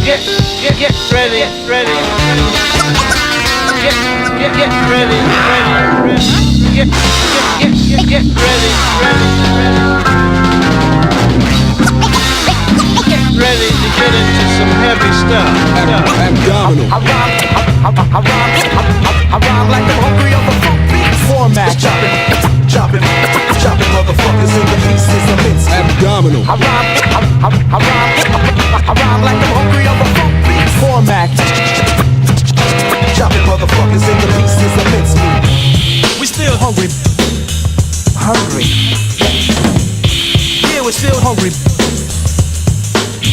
Get ready, ready. Get ready, ready. Get ready, ready. Get ready to get into some heavy stuff. Abdominal. I rhyme like the hungry of a funk beat. Format chopping motherfuckers into pieces of mince. Abdominal. I rhyme like the hungry of a funk beat. Format chopping motherfuckers into pieces of mince. We still hungry. Yeah, we're still hungry.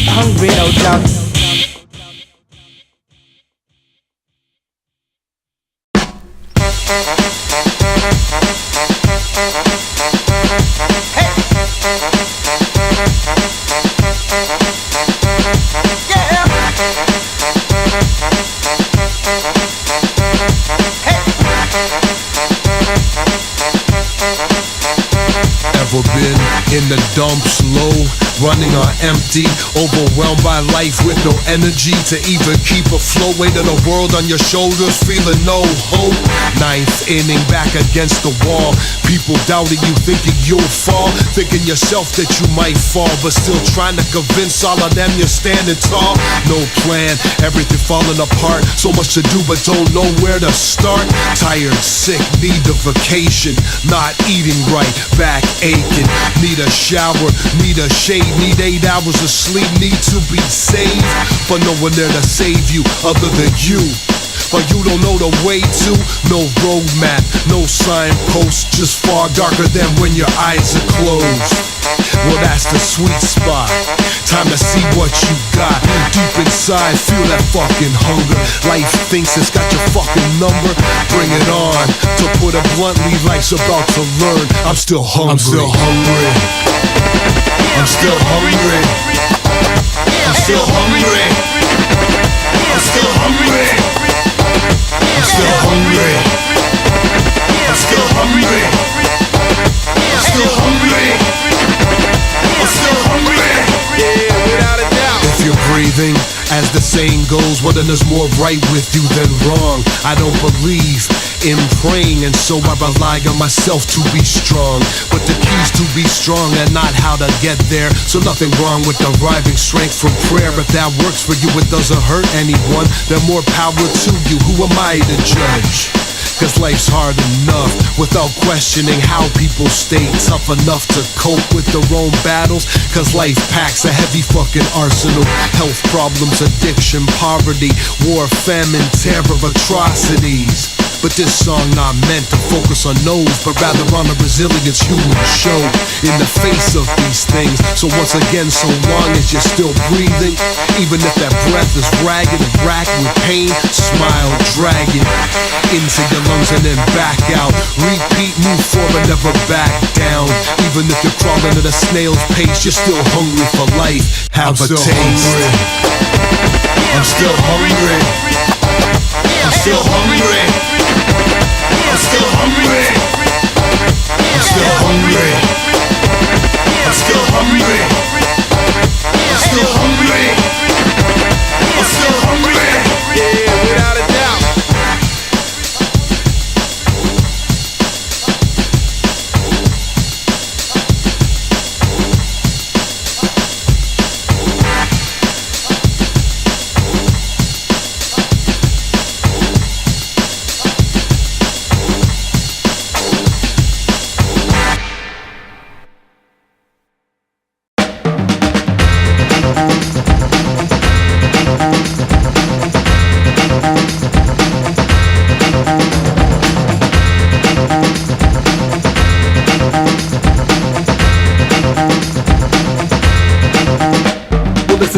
Hungry, no doubt. Been in the dumps, low, running on empty, overwhelmed by life with no energy to even keep afloat. Weight of the world on your shoulders, feeling no hope. Ninth inning, back against the wall. People doubting you, thinking you'll fall, thinking yourself that you might fall, but still trying to convince all of them you're standing tall. No plan, everything falling apart. So much to do, but don't know where to start. Tired, sick, need a vacation. Not eating right, back aching. Need a shower, need a shade, need 8 hours of sleep, need to be saved. But no one there to save you other than you. But you don't know the way to, no roadmap, no signpost, just far darker than when your eyes are closed. Well, that's the sweet spot. Time to see what you got. Deep inside, feel that fucking hunger. Life thinks it's got your fucking number. Bring it on. To put it bluntly, life's about to learn. I'm still hungry. I'm still hungry. I'm still hungry. I'm still hungry. I'm still hungry. I'm still hungry. I'm still hungry. I'm still hungry. I'm still hungry. Yeah, without a doubt. If you're breathing, as the saying goes, well then there's more right with you than wrong. I don't believe in praying, and so I rely on myself to be strong. But the key's to be strong and not how to get there. So nothing wrong with deriving strength from prayer. If that works for you, it doesn't hurt anyone, then more power to you. Who am I to judge? Cause life's hard enough without questioning how people stay tough enough to cope with their own battles. Cause life packs a heavy fucking arsenal. Health problems, addiction, poverty, war, famine, terror, atrocities. But this song not meant to focus on those, but rather on the resilience humans show in the face of these things. So once again, so long as you're still breathing, even if that breath is ragged and racked with pain, smile, drag it into your lungs and then back out. Repeat, move forward, never back down. Even if you're crawling at a snail's pace, you're still hungry for life. Have a taste. I'm still hungry. I'm still hungry. I'm still hungry. I'm still hungry. I'm still hungry. I'm still hungry. I'm still hungry. Yeah, without a doubt.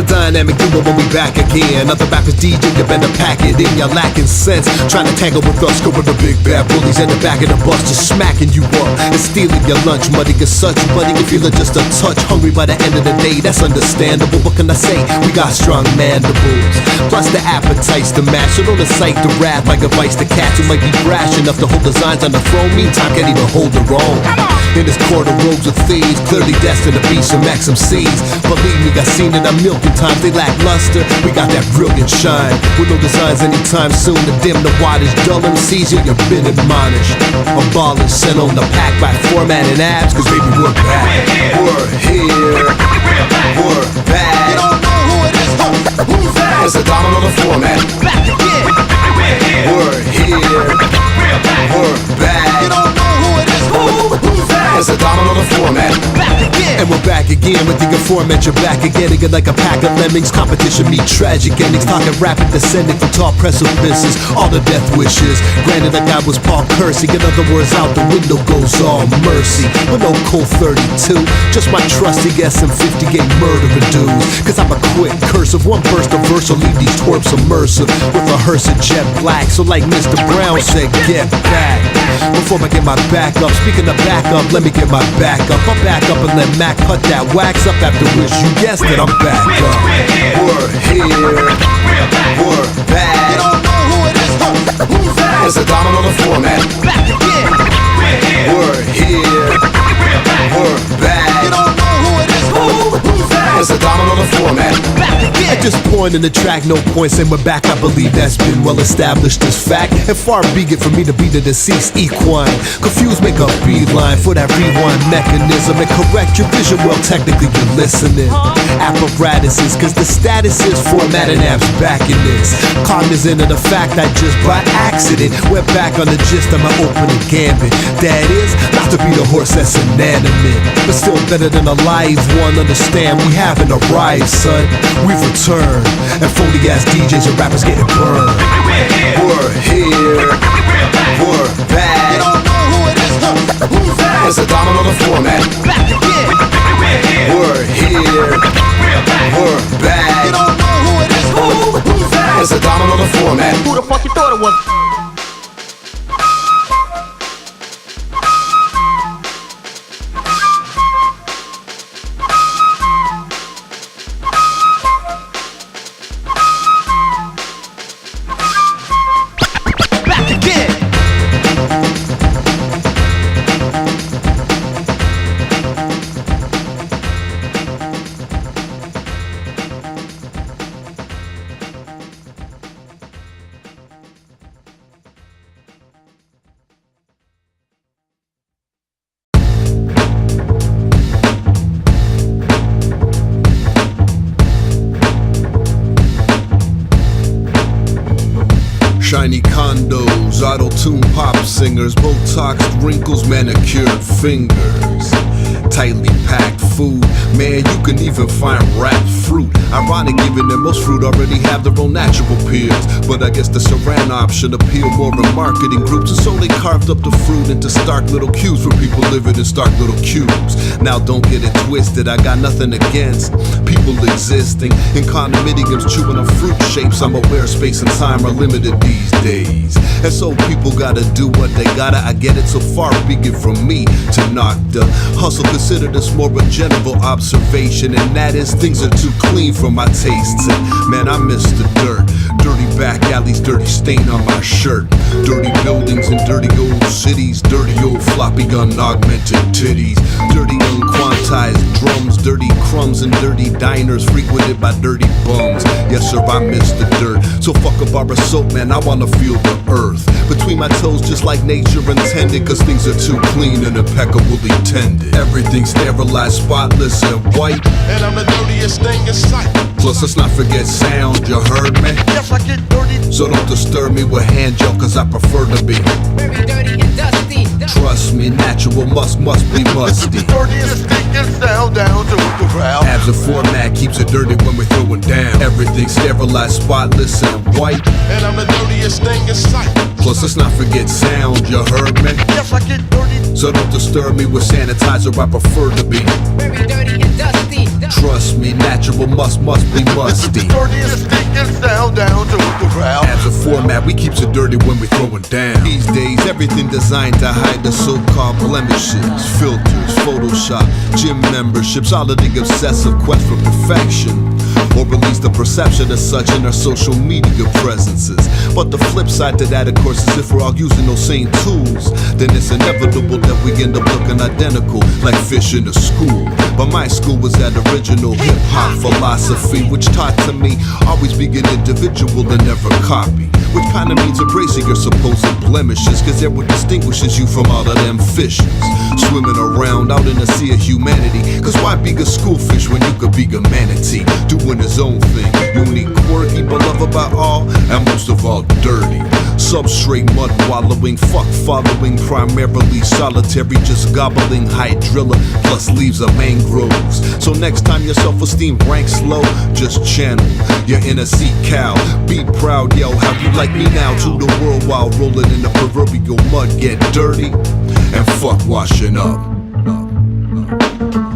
Dynamic duo when we back again. Other rappers DJ, you better pack it in. You're lacking sense, trying to tangle with us. Go with the big bad bullies at the back of the bus, just smacking you up and stealing your lunch money. Cause such money, you feeling just a touch hungry by the end of the day. That's understandable. What can I say? We got strong mandibles, plus the appetites to match. So don't incite the wrath like a vice to catch. You might be brash enough to hold designs on the throne. Meantime, can't even hold their own. In this court of rogues of thieves, clearly destined to be some XMCs. Believe me, I seen it a million times. they lackluster, we got that brilliant shine. With no designs anytime soon to dim the wattage. Dull MCs, yeah, you've been admonished. A ball is sent on the pack by format and abs, cause baby, we're back. We're here. We're back. You don't know who it is, who's that? It's a diamond on the format. Back again. We're here. We're back. You don't know who it is, who's that? It's a diamond on the format. Back again. And we're back again with the format. You're back again, again like a pack of lemmings. Competition meet tragic endings. Talking rapid descending from tall precipices. All the death wishes. Granted, like I was Paul Kersey. In other words, out the window goes all mercy. With no Colt 32. Just my trusty SM50 game murderer dudes. Cause I'm a quick cursive. One burst of verse will leave these twerps immersive. With a hearse of jet black. So like Mr. Brown said, get back. Before I get my back up. Speaking of back up, let me get my back up. I'll back up and let Mac cut that wax up. After which you guessed it, I'm back up. We're here. We're back. You don't know who it is, who's that? It's a diamond on the format. Back again. We're here. We're back. You don't know who it is, who's that? It's a diamond on the format. Back again. At this point in the track, no point saying we're back. I believe that's been well established as fact. And far be it for me to be the deceased equine. Confused, make a beeline for that rewind mechanism and correct your vision. Well, technically you're listening. Apparatuses, cause the status is format and apps back in this. Cognizant of the fact I just by accident went back on the gist of my opening gambit. That is, not to be the horse that's inanimate, but still better than a live one. Understand, we haven't arrived, son. We've returned, and phony ass DJs and rappers getting burned. We're here. We're back. You don't know who it is, who's that? It's a diamond on the format. Back again. We're here. We're back. You don't know who it is, who's that? It's a diamond on the format. Who the fuck you thought it was? Shiny condos, auto-tune pop singers, Botoxed wrinkles, manicured fingers, tightly packed food. Man, you can even find wrapped fruit. Ironic given that most fruit already have their own natural peels. But I guess the saran option appeal more in marketing groups. And so they carved up the fruit into stark little cubes for people living in stark little cubes. Now don't get it twisted, I got nothing against people existing in condominiums chewing on fruit shapes. I'm aware space and time are limited these days, and so people gotta do what they gotta. I get it, so far be it from me to knock the hustle. Consider this more a general observation, and that is things are too clean for my tastes. And man, I miss the dirt. Dirty back alleys, dirty stain on my shirt. Dirty buildings and dirty old cities. Dirty old floppy gun augmented titties. Dirty unquantized drums. Dirty crumbs and dirty diners frequented by dirty bums. Yes sir, I miss the dirt. So fuck a bar of soap, man, I wanna feel the earth between my toes just like nature intended. Cause things are too clean and impeccably tended. Everything's sterilized, spotless and white. And I'm the dirtiest thing in sight. Plus let's not forget sound, you heard me? Yes, I get dirty. So don't disturb me with hand gel, cause I prefer to be very dirty and dusty. Trust me, natural must be musty. Dirtiest stinking sound down to the ground. Abs of format keeps it dirty when we're throwing down. Everything sterilized, spotless and white. And I'm the dirtiest thing in sight. Plus let's not forget sound, you heard me? Yes, I get dirty. So don't disturb me with sanitizer, I prefer to be very dirty and dusty. Trust me, natural must be musty. Dirtiest stinking sound down to the ground. As a format, we keeps it dirty when we throwing down. These days, everything designed to hide the so-called blemishes. Filters, Photoshop, gym memberships, all of the obsessive quest for perfection. or at least the perception as such in our social media presences. But the flip side to that, of course, is if we're all using those same tools, then it's inevitable that we end up looking identical, like fish in a school. But my school was that original hip-hop philosophy, which taught to me always be an individual and never copy, which kinda means embracing your supposed blemishes, cause they're what distinguishes you from all of them fishes swimming around out in the sea of humanity. Cause why be a schoolfish when you could be a manatee, doing his own thing, unique, quirky, beloved by all, and most of all dirty. Substrate mud wallowing, fuck following, primarily solitary, just gobbling hydrilla, plus leaves of mangroves. So next time your self-esteem ranks low, just channel your inner sea cow. Be proud, yo, how you like me now to the world while rolling in the proverbial mud. Get dirty and fuck washing up.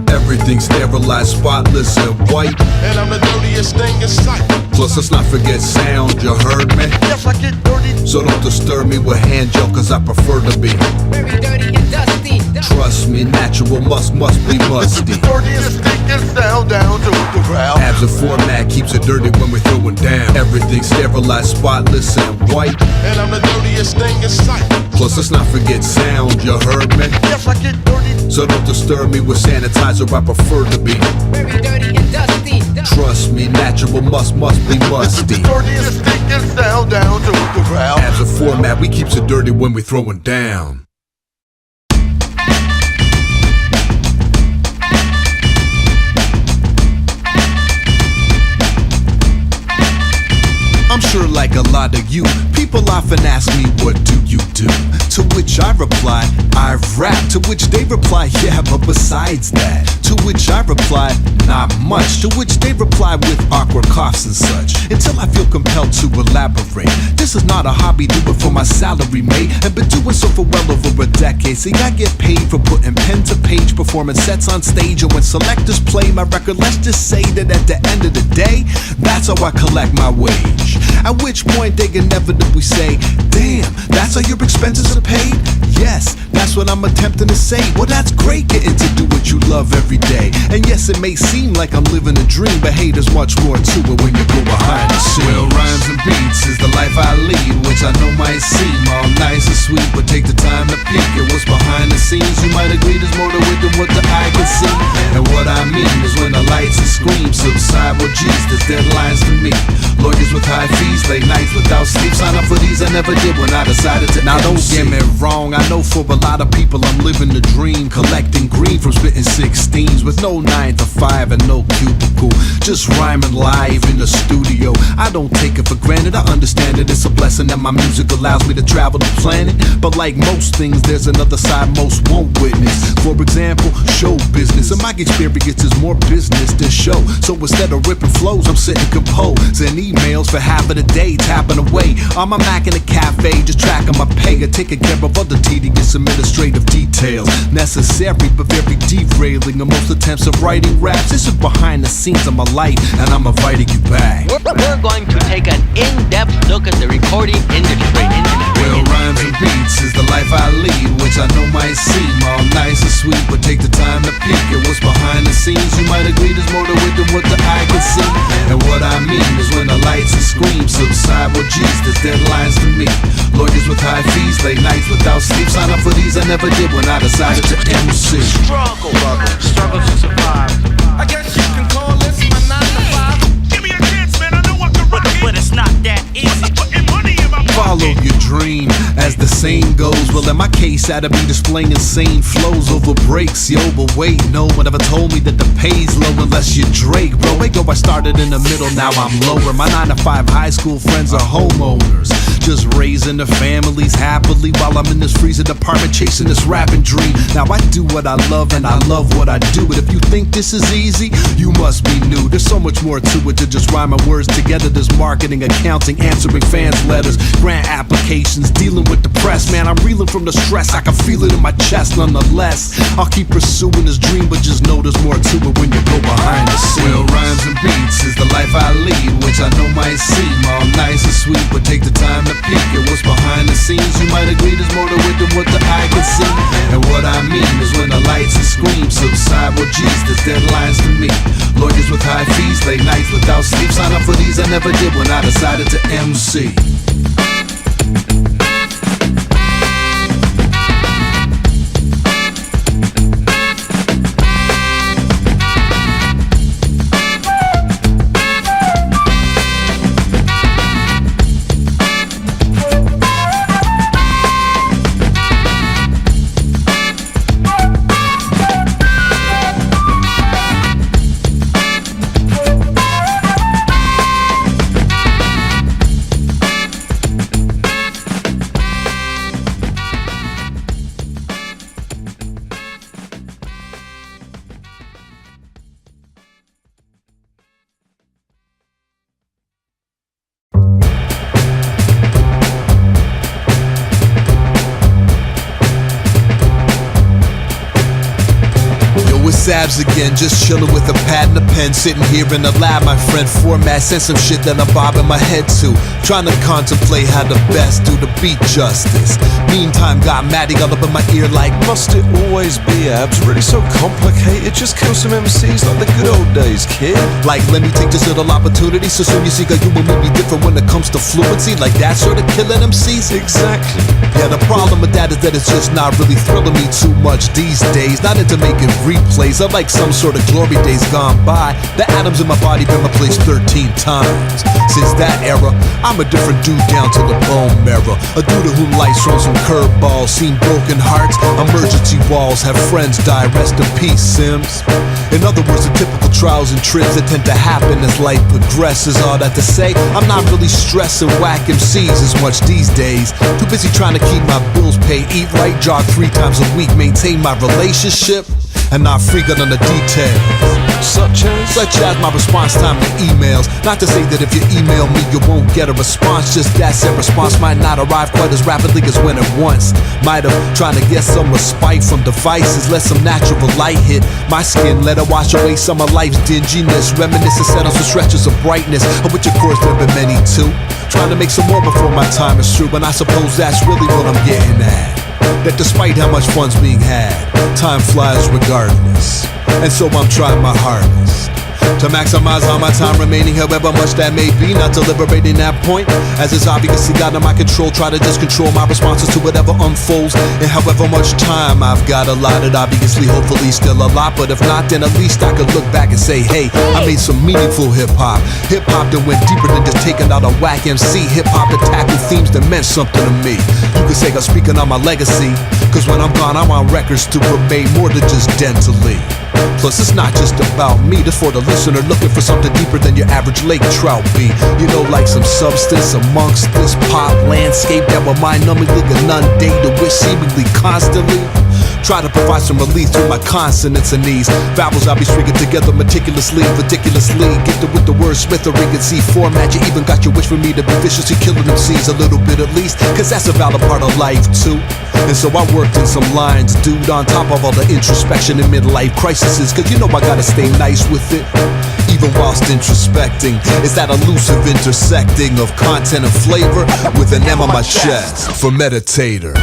Everything sterilized, spotless, and white. And I'm the dirtiest thing in sight. Plus, let's not forget sound, you heard me? Yes, I get dirty. So don't disturb me with hand gel, cause I prefer to be Very dirty and dusty. trust me, natural must be musty. Dirtiest stinking sound down to the ground. Abs and format keeps it dirty when we're throwing down. Everything sterilized, spotless, and white. And I'm the dirtiest thing in sight. Plus, let's not forget sound, you heard me? Yes, I get dirty. So don't disturb me with sanitizer, I prefer to be Very dirty and dusty. trust me, natural must be musty. Dirtiest stinking sound down to the ground. Abs and format, we keeps it dirty when we're throwing down. I'm sure like a lot of you, people often ask me, what do you do? To which I reply, I rap. To which they reply, yeah, but besides that. To which I reply, not much. To which they reply with awkward coughs and such, until I feel compelled to elaborate. This is not a hobby, do it for my salary, mate. And been doing so for well over a decade. See, I get paid for putting pen to page, performing sets on stage. And when selectors play my record, let's just say that at the end of the day, that's how I collect my wage. At which point they inevitably say, damn, that's how your expenses are paid? Yes, that's what I'm attempting to say. Well, that's great, getting to do what you love every day. And yes, it may seem like I'm living a dream, but hey, there's much more to it when you go behind the scenes. Well, rhymes and beats is the life I lead, which I know might seem all nice and sweet, but take the time to peek at what's behind the scenes. You might agree there's more to it than what the eye can see. And what I mean is when the lights and screams subside, well, geez, there's deadlines to meet. Lawyers with high fees, late nights without sleep. Sign up for these, I never did when I decided to. Now don't get me wrong, I know for a lot of people I'm living the dream, collecting green from spitting 16s with no 9 to 5 and no cubicle, just rhyming live in the studio. I don't take it for granted, I understand it, it's a blessing that my music allows me to travel the planet. But like most things, there's another side most won't witness. For example, show business, and my experience is more business than show. So instead of ripping flows, I'm sitting composing emails for half of the day, tapping away on my Mac in a cafe, just tracking my pay or taking care of other tedious administrative details. Necessary but very derailing of most attempts of writing raps. This is behind the scenes of my life, and I'm inviting you back. We're going to take an in-depth look at the recording industry. Well, rhymes and beats is the life I lead, which I know might seem all nice and sweet, but take the time to peek at what's behind the scenes. You might agree there's more to it than what the eye can see. And what I mean is when the lights and screams subside, well, geez, there's deadlines to meet. Lawyers with high fees, late nights without sleep. Sign up for these, I never did when I decided to MC. Struggle to survive. I guess you can call this my 9 to 5. Give me a chance, man. I know I can rock it. But it's not that easy. Putting money in my Follow your dream, as the saying goes. Well, in my case, I'd be displaying insane flows over breaks, yo. But wait, no one ever told me that the pay's low unless you're Drake, bro. Wait, go, I started in the middle, now I'm lower. My 9 to 5 high school friends are homeowners, just raising their families happily while I'm in this freezing apartment chasing this rapping dream. Now I do what I love and I love what I do. But if you think this is easy, you must be new. There's so much more to it than just rhyming words together. There's marketing, accounting, answering fans' letters, grant applications, dealing with the press. Man, I'm reeling from the stress, I can feel it in my chest. Nonetheless, I'll keep pursuing this dream, but just know there's more to it when you go behind the scenes. Well, rhymes and beats is the life I lead, which I know might seem all nice and sweet, but take the time to peek at what's behind the scenes. You might agree there's more to it than what the eye can see. And what I mean is when the lights and screams subside, well, geez, there's deadlines to meet. Lawyers with with high fees, late nights without sleep. Sign up for these, I never did when I decided to MC. Sabs again, just chillin' with a pad and a pen, sitting here in the lab, my friend. Format, sent some shit that I'm bobbing my head to, trying to contemplate how the best do the beat justice. Meantime, got Maddie all up in my ear like, must it always be abs? Really so complicated? Just kill some MCs like the good old days, kid. Like, let me take this little opportunity, so soon you see how you and me be different when it comes to fluency. Like that sort of killing MCs. Exactly. Yeah, the problem with that is that it's just not really thrilling me too much these days. Not into making replays of like some sort of glory days gone by. The atoms in my body been replaced 13 times. Since that era, I'm a different dude down to the bone marrow. A dude to whom life's thrown some curveballs, seen broken hearts, emergency walls, have friends die, rest in peace, Sims. In other words, the typical trials and tribs that tend to happen as life progresses. All that to say, I'm not really stressing whack MCs as much these days. Too busy trying to keep my bills paid, eat right, jog 3 times a week, maintain my relationship, and not freak out on the details. Such as my response time to emails. Not to say that if you email me you won't get a response, just that said response might not arrive quite as rapidly as when it once might have. Trying to get some respite from devices, let some natural light hit my skin, let it wash away some of life's dinginess. Reminisce and set on some stretches of brightness, of which of course there have been many too. Trying to make some more before my time is through, and I suppose that's really what I'm getting at. That despite how much fun's being had, time flies regardless, and so I'm trying my hardest to maximize all my time remaining, however much that may be. Not deliberating that point, as it's obviously out of my control. Try to just control my responses to whatever unfolds, and however much time I've got allotted, obviously, hopefully still a lot. But if not, then at least I could look back and say, hey, I made some meaningful hip-hop. Hip-hop that went deeper than just taking out a whack MC. Hip-hop that tackled themes that meant something to me. You could say I'm speaking on my legacy, cause when I'm gone I want records to remain more than just dentally. Plus it's not just about me, this for the listener looking for something deeper than your average lake trout be. You know, like some substance amongst this pop landscape that will mind-numbingly inundate the wish seemingly constantly. Try to provide some relief through my consonants and knees. Vowels I'll be stringing together meticulously, ridiculously. Gifted with the wordsmithery and C format. You even got your wish for me to be viciously killing them C's a little bit at least, cause that's a valid part of life too. And so I worked in some lines, dude, on top of all the introspection and midlife crises. Cause you know I gotta stay nice with it, even whilst introspecting. It's that elusive intersecting of content and flavor with an M on my chest for meditator.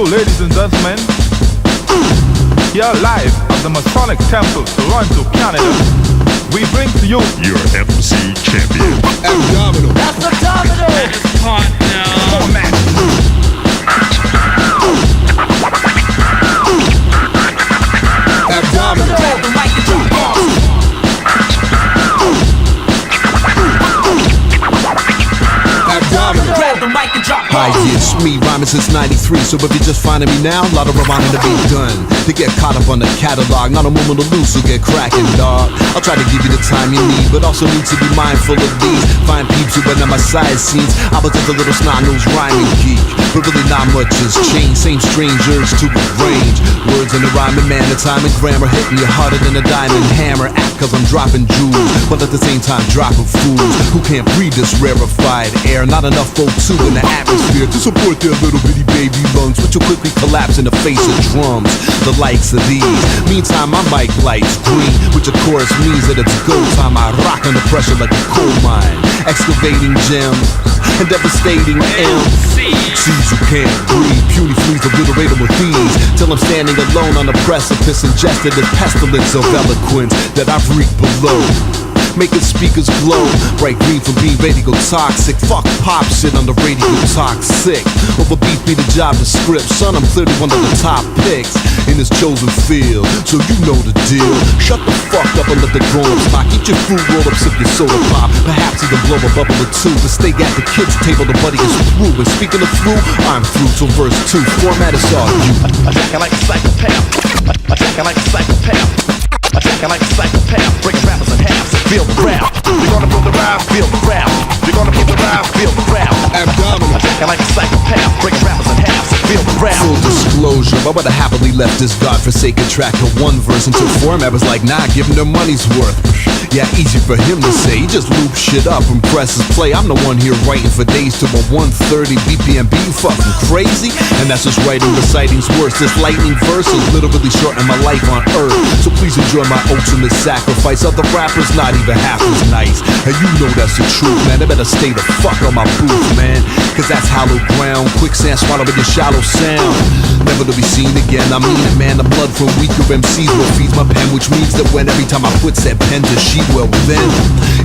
Ladies and gentlemen, here live at the Masonic Temple, Toronto, Canada, we bring to you your MC champion, Abdominal. That's Abdominal! It's hot now. format. Abdominal. Grab the mic and jump off. Abdominal. Grab the mic and drop Hi, off. it's me, rhyming since 93, so if you're just finding me now, a lot of rhyming to be done. To get caught up on the catalog, not a moment to lose, so get cracking, dog. I'll try to give you the time you need, but also need to be mindful of these fine peeps who went on my side scenes. I was just a little snot-nosed rhyming geek, but really not much has changed. Same strange urge to arrange words in the rhyming man, the time and grammar hitting you harder than a diamond hammer. Act cause I'm dropping jewels, but at the same time dropping fools who can't breathe this rarefied air. Not enough folk too in the atmosphere to support their little bitty baby lungs, which will quickly collapse in the face of drums, the likes of these. Meantime, my mic lights green, which of course means that it's go time. I rock under pressure like a coal mine, excavating gems and devastating MCs who can't breathe. Puny fleas obliterate them with ease, till I'm standing alone on the precipice, ingested the pestilence of eloquence that I've reaped below, making speakers glow bright green from being radio toxic. Fuck pop shit on the radio toxic. Over beat be the job to script. Son, I'm clearly one of the top picks in this chosen field, so you know the deal. Shut the fuck up and let the grown-ups talk. Eat your food, roll up, sip your soda pop. Perhaps even blow a bubble or two, but stay at the kids' table, the buddy is through. And speaking of through, I'm through till verse 2. Format is all you. Attacking like a psychopath. Attacking like a psychopath. Attacking like a psychopath. Breaking rappers in half. Feel the rap. You're gonna feel the rap. Feel the rap. You're gonna feel the rap. Feel the rap. Abdominal. Attacking like a psychopath. Breaking rappers in half. Feel the rap. Full disclosure, I would have happily left this godforsaken track to one verse until format was like, nah, give him their money's worth. Yeah, easy for him to say. He just loops shit up and presses play. I'm the one here writing for days to a 130 BPM. Be you fucking crazy? And that's just writing, reciting's worse. This lightning verse is literally shortening my life on earth. So please enjoy my ultimate sacrifice. Other rappers not even half as nice, and you know that's the truth, man. I better stay the fuck on my booth, man, cause that's hollow ground. Quicksand swallowing your shallow sound, never to be seen again. I mean it, man. The blood from weaker MCs will feed my pen, which means that when every time I put said pen to sheet, well then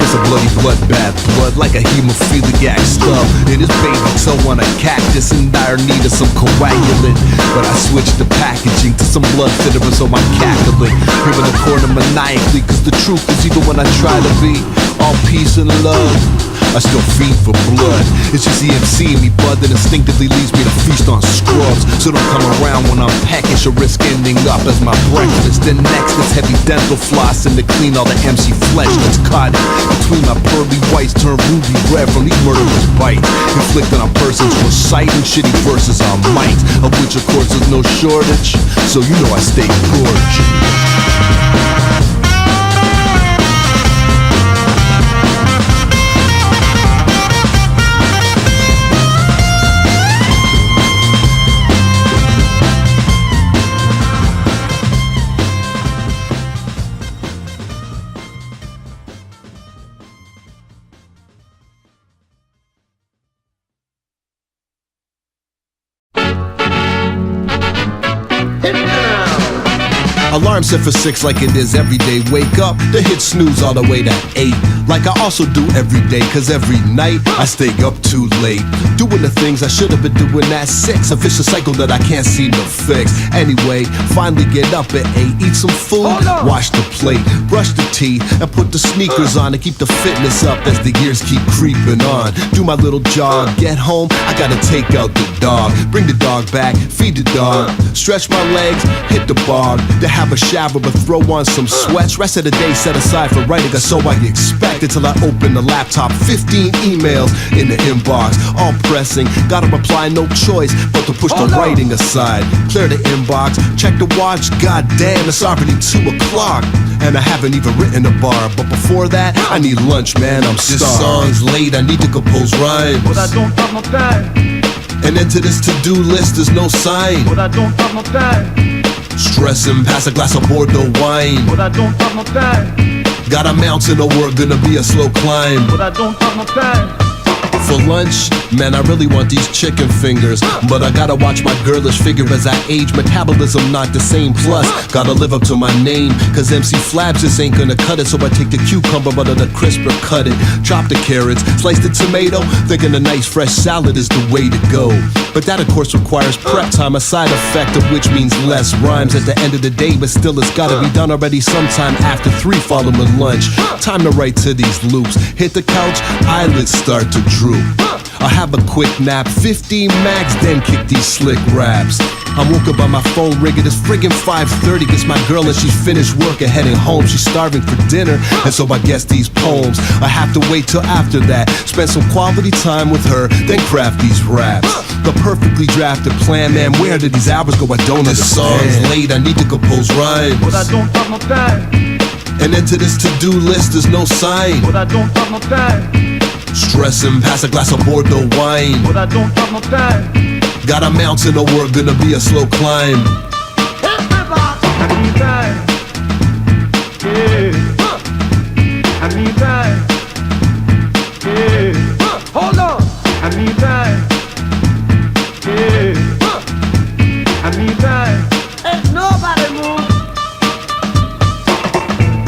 it's a bloody bloodbath, blood like a hemophiliac stub. It is baby toe on a cactus in dire need of some coagulant, but I switched the packaging to some blood thinners on my cackling, here in the corner maniacally, cause the truth is even when I try to be all peace and love, I still fiend for blood. It's just the MC in me, bud, that instinctively leads me to feast on scrubs. So don't come around when I'm peckish or risk ending up as my breakfast. Then next is heavy dental floss and to clean all the MC flesh that's caught between my pearly whites turned ruby red from these murderous bites inflicted on persons reciting shitty verses on mics, of which of course there's no shortage. So you know I stay gorgeous. Alarm set for 6 like it is every day. Wake up to hit snooze all the way to 8, like I also do every day, cause every night I stay up too late, doing the things I should have been doing at 6. A vicious cycle that I can't seem to fix. Anyway, finally get up at 8, eat some food, wash the plate, brush the teeth, and put the sneakers on to keep the fitness up as the years keep creeping on. Do my little jog, get home, I gotta take out the dog, bring the dog back, feed the dog, stretch my legs, hit the bog, to have a shower but throw on some sweats. Rest of the day set aside for writing, or so I expect, until I open the laptop. 15 emails in the inbox, all pressing, gotta reply, no choice but to push the writing aside. Clear the inbox, check the watch, goddamn, it's already 2 o'clock, and I haven't even written a bar. But before that, I need lunch, man, I'm starved. This song's late, I need to compose rhymes, but I don't have no time. And into this to-do list there's no sign, but I don't have no time. Stressing past a glass of Bordeaux wine, but I don't have no time. Got a mountain over, gonna be a slow climb, but I don't have no time. For lunch, man, I really want these chicken fingers, but I gotta watch my girlish figure as I age. Metabolism not the same, plus gotta live up to my name, cause MC Flabs just ain't gonna cut it. So I take the cucumber, but the crisper cut it, chop the carrots, slice the tomato, thinking a nice fresh salad is the way to go. But that of course requires prep time, a side effect of which means less rhymes at the end of the day, but still it's gotta be done already sometime after 3 following lunch. Time to write to these loops, hit the couch, eyelids start to droop. I have a quick nap, 15 max, then kick these slick raps. I'm woke up by my phone ringing, it's friggin' 5:30. Gets my girl and she's finished work and heading home. She's starving for dinner, and so I guess these poems I have to wait till after that. Spend some quality time with her, then craft these raps. The perfectly drafted plan, man, where did these hours go? I don't understand. This song's late, I need to compose rhymes, but I don't have no time. And into this to-do list there's no sign, but I don't have no time. Stressing past a glass of Bordeaux wine, but I don't have no time. Got a mountain of work, gonna be a slow climb. I need time. Yeah. I need time. Yeah. Hold on. I need time. Yeah. I need time. Ain't nobody move.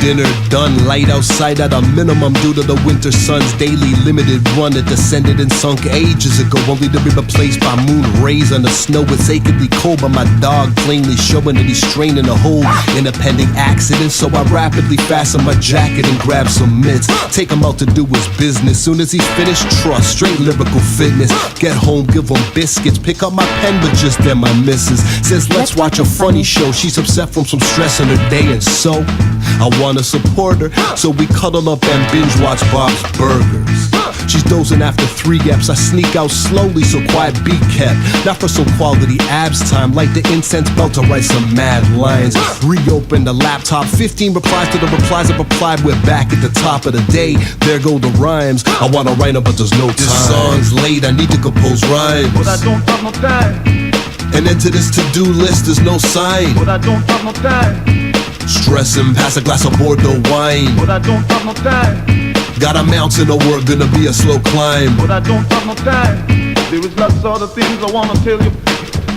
Dinner done, light outside at a minimum due to the winter sun's daily limited run that descended and sunk ages ago, only to be replaced by moon rays on the snow. It's achingly cold, but my dog plainly showing that he's straining a hold in a pending accident. So I rapidly fasten my jacket and grab some mitts, take him out to do his business. Soon as he's finished, trust, straight lyrical fitness. Get home, give him biscuits, pick up my pen, but just then my missus says let's watch a funny show. She's upset from some stress in her day, and so I wanna support her, so we cuddle up and binge watch Bob's Burgers. She's dozing after 3 gaps. I sneak out slowly so quiet be kept. Not for some quality abs time, like the incense belt to write some mad lines. Reopen the laptop, 15 replies to the replies I've replied. We're back at the top of the day, there go the rhymes. I wanna write them but there's no time. This song's late, I need to compose rhymes, but I don't have no time. And into this to-do list there's no sign, but I don't have no time. Stressing past a glass of Bordeaux wine, but I don't have no time. Got a mountain of work, gonna be a slow climb, but I don't have no time. There is lots of other things I wanna tell you,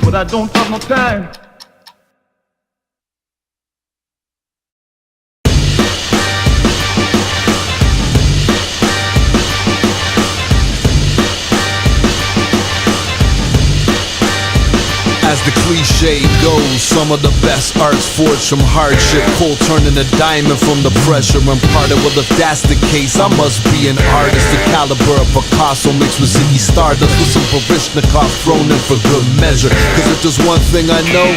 but I don't have no time. As the cliche goes, some of the best art's forged from hardship. Coal turning a diamond from the pressure imparted. Well, if that's the case, I must be an artist. The caliber of Picasso mixed with Ziggy Stardust, with some Parishnikov thrown in for good measure. Cause if there's one thing I know,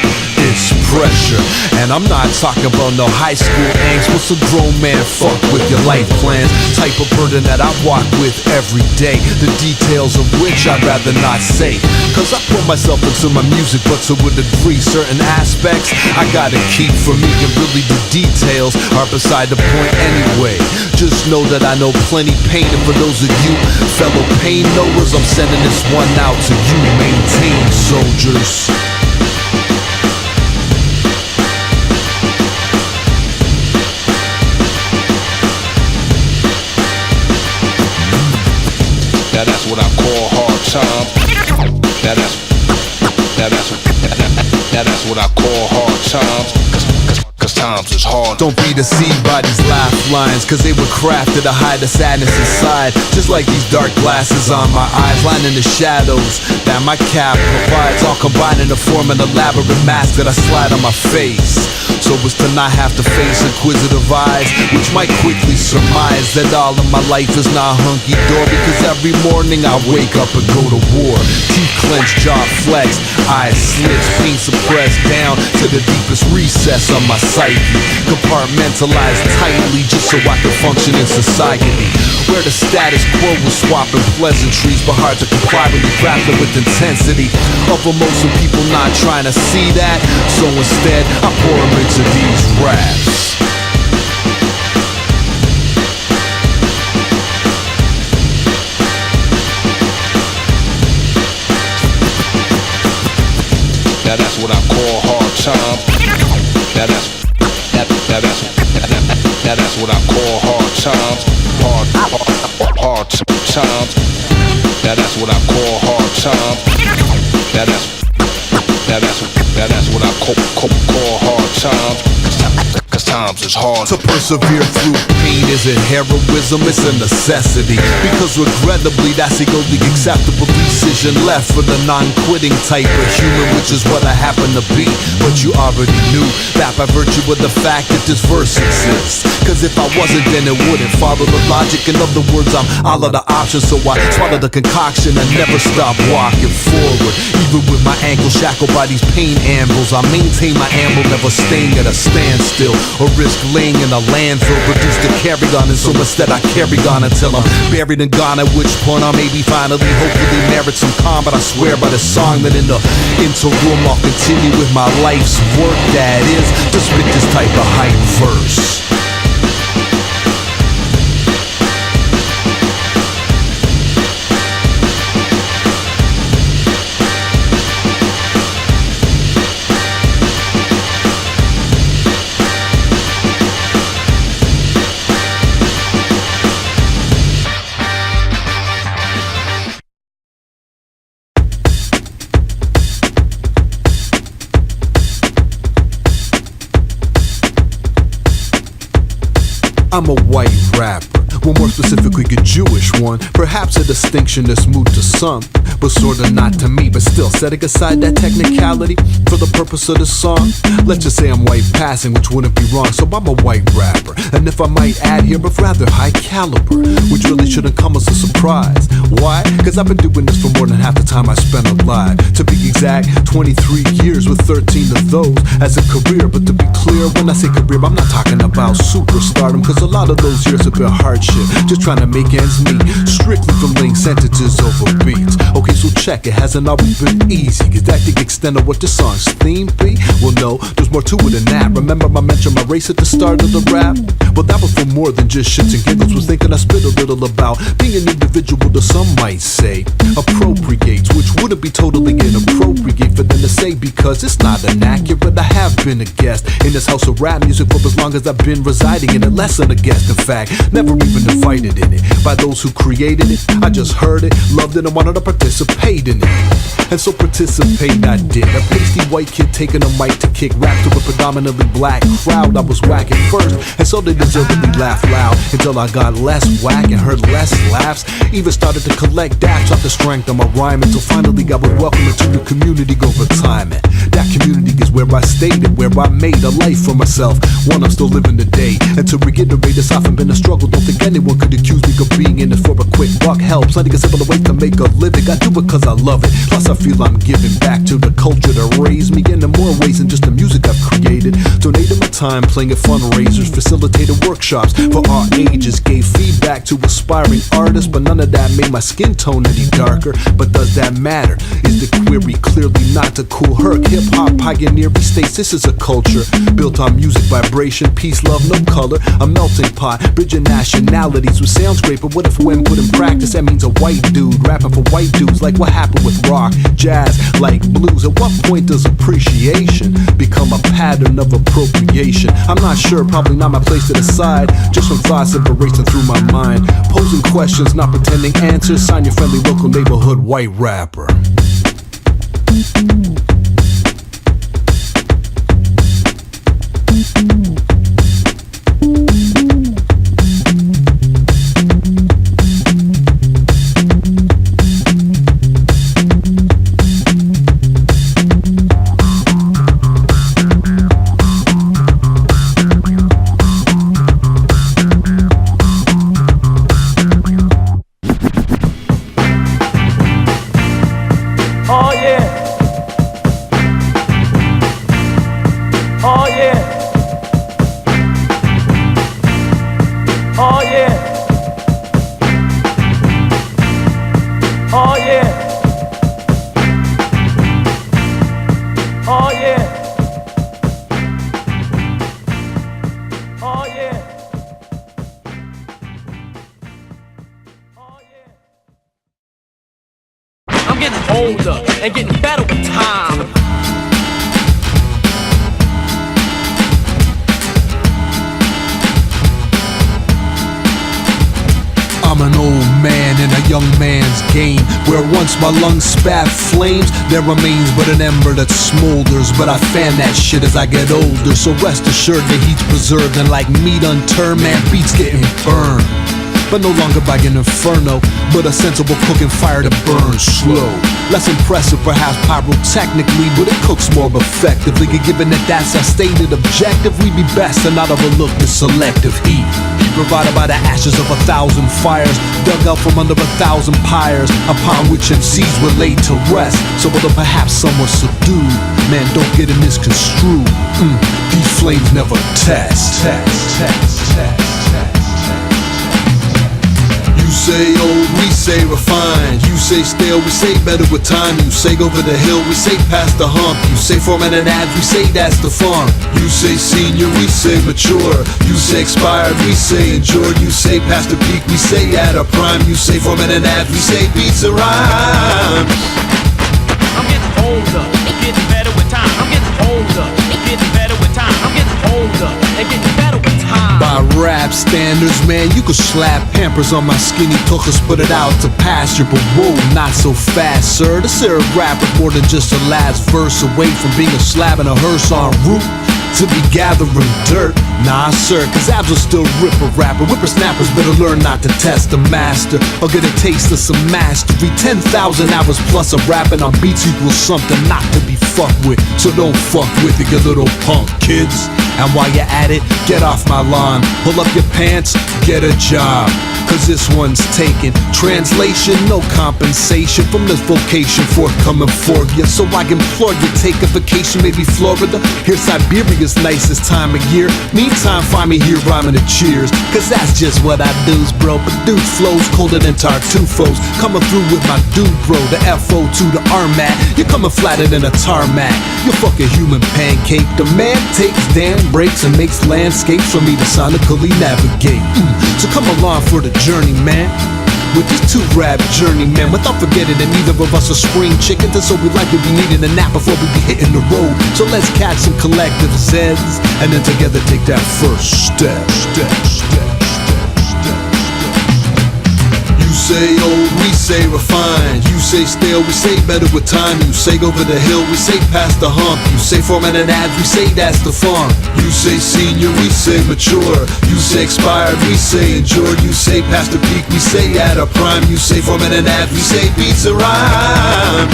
it's pressure. And I'm not talking about no high school angst. What's a grown man fuck with your life plans? Type of burden that I walk with every day, the details of which I'd rather not say. Cause I put myself into my music, but to a degree, certain aspects I gotta keep for me, and really the details are beside the point anyway. Just know that I know plenty pain, and for those of you fellow pain knowers, I'm sending this one out to you. Maintain, soldiers. Now that's what I call hard time. Now that's what I call hard times. Cause times is hard. Don't be deceived by these laugh lines, cause they were crafted to hide the sadness inside. Just like these dark glasses on my eyes, lining the shadows that my cap provides, all combined to form an elaborate mask that I slide on my face, so as to not have to face inquisitive eyes, which might quickly surmise that all of my life is not hunky-dory. Because every morning I wake up and go to war, teeth clenched, jaw flexed, eyes slits, pain suppressed down to the deepest recess of my psyche, compartmentalized tightly just so I can function in society, where the status quo was swapping pleasantries, but hard to comply when you're grappling with intensity of emotion. People not trying to see that, so instead I pour them into these raps. Now that's what I call hard time. Now that's what I call hard times. Hard times. Now that's what I call hard times. Now that's what I call hard times. Cause times is hard. To persevere through pain isn't heroism, it's a necessity. Because regrettably, that's the only acceptable decision left for the non-quitting type of human, which is what I happen to be. But you already knew that by virtue of the fact that this verse exists. Cause if I wasn't, then it wouldn't follow the logic. In other words, I'm all of the options, so I swallow the concoction and never stop walking forward. Even with my ankle shackled by these pain anvils, I maintain my amble, never staying at a standstill or risk laying in a landfill. Produced to carry on, and so instead I carry on until I'm buried and gone. At which point I maybe finally, hopefully merit some calm. But I swear by the song that in the interim I'll continue with my life's work. That is, to spit this type of hype verse. I'm a white rapper, well more specifically a Jewish one. Perhaps a distinction that's moot to some, but sorta not to me. But still, setting aside that technicality for the purpose of the song, let's just say I'm white passing, which wouldn't be wrong. So I'm a white rapper, and if I might add here, but rather high caliber, which really shouldn't come as a surprise. Why? Cause I've been doing this for more than half the time I spent alive. To be exact, 23 years with 13 of those as a career. But to be clear, when I say career, I'm not talking about superstardom, cause a lot of those years have been hardship, just trying to make ends meet, strictly for laying sentences over beats. Okay, so check, it hasn't always been easy. Is that the extent of what the song's theme be? Well no, there's more to it than that. Remember I mentioned my race at the start of the rap? Well that was for more than just shits and giggles. Was thinking I spit a little about being an individual that some might say appropriates, which wouldn't be totally inappropriate for them to say, because it's not inaccurate. I have been a guest in this house of rap music for as long as I've been residing in it. Less than a guest, in fact, never even invited in it by those who created it. I just heard it, loved it, and wanted to participate in it. And so participate I did. A pasty white kid taking a mic to kick rap to a predominantly black crowd. I was whack at first, and so they deservedly laughed loud, until I got less whack and heard less laughs. Even started to collect daps off the strength of my rhyme, until finally I was welcomed into the community over time. And that community is where I stayed and where I made a life for myself, one I'm still living today. And to reiterate, it's often been a struggle. Don't think anyone could accuse me of being in it for a quick buck. Help, plenty of simple ways to make a living. I do it cause I love it, plus I feel I'm giving back to the culture that raised me in more ways than just the music I've created. Donated my time playing at fundraisers, facilitated workshops for all ages, gave feedback to aspiring artists, but none of that made my skin tone any darker. But does that matter? Is the query clearly not to cool herc? Hip-hop pioneer states this is a culture built on music vibration, peace, love, no color, a melting pot, bridging nationalities with sounds great. But what if when put in practice that means a white dude rapping for white dudes? Like what happened with rock, jazz, like blues? At what point does appreciation become a pattern of appropriation? I'm not sure, probably not my place to decide. Just some thoughts that are racing through my mind, posing questions, not pretending answers. Sign your friendly local neighborhood white rapper. Older and getting better with time. I'm I'm an old man in a young man's game, where once my lungs spat flames, there remains but an ember that smolders. But I fan that shit as I get older, so rest assured the heat's preserved, and like meat unturned, man, beats getting burned. But no longer by an inferno, but a sensible cooking fire that burns slow. Less impressive perhaps pyrotechnically, but it cooks more effectively. And given that that's our stated objective, we'd be best to not overlook the selective heat provided by the ashes of 1,000 fires, dug out from under 1,000 pyres, upon which MCs were laid to rest. So although perhaps some were subdued, man, don't get it misconstrued. These flames never test. You say old, we say refined. You say stale, we say better with time. You say go over the hill, we say past the hump. You say format and ads, we say that's the farm. You say senior, we say mature. You say expired, we say endured. You say past the peak, we say at a prime. You say format and ads, we say beats and rhymes. I'm getting older, getting better with time. I'm getting older, getting better with time. I'm getting older and getting better with time. By rap standards, man, you could slap Pampers on my skinny tuchus, put it out to pasture. But whoa, not so fast, sir. This era rap is more than just the last verse away from being a slab and a hearse en route to be gathering dirt. Nah, sir, cause abs will still rip a rapper. Whippersnappers better learn not to test the master, or get a taste of some mastery. 10,000 hours plus of rapping on beats equals something not to be fucked with. So don't fuck with it, you little punk kids. And while you're at it, get off my lawn. Pull up your pants, get a job, cause this one's taken. Translation, no compensation from this vocation forthcoming for you. So I implore you, take a vacation, maybe Florida. Here's Siberia's nicest time of year. Meantime, find me here rhyming the cheers, cause that's just what I do's, bro. But dude flows colder than Tartufo's. Coming through with my dude, bro. The FO to the RMAT. You're coming flatter than a tarmac. You're fucking human pancake. The man takes damn breaks and makes landscapes for me to sonically navigate. So come along for the journey, man, with this two rap journeyman, without forgetting that neither of us are spring chickens, and so we likely be needing a nap before we be hitting the road. So let's catch some collective zeds, and then together take that first step. You say old, we say refined. You say stale, we say better with time. You say go over the hill, we say past the hump. You say format and ads, we say that's the farm. You say senior, we say mature. You say expired, we say endured. You say past the peak, we say at a prime. You say format and ads, we say beats and rhymes.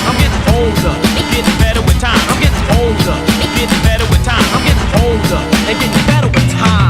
I'm getting older, getting better with time. I'm getting older, getting better with time. I'm getting older and getting better with time.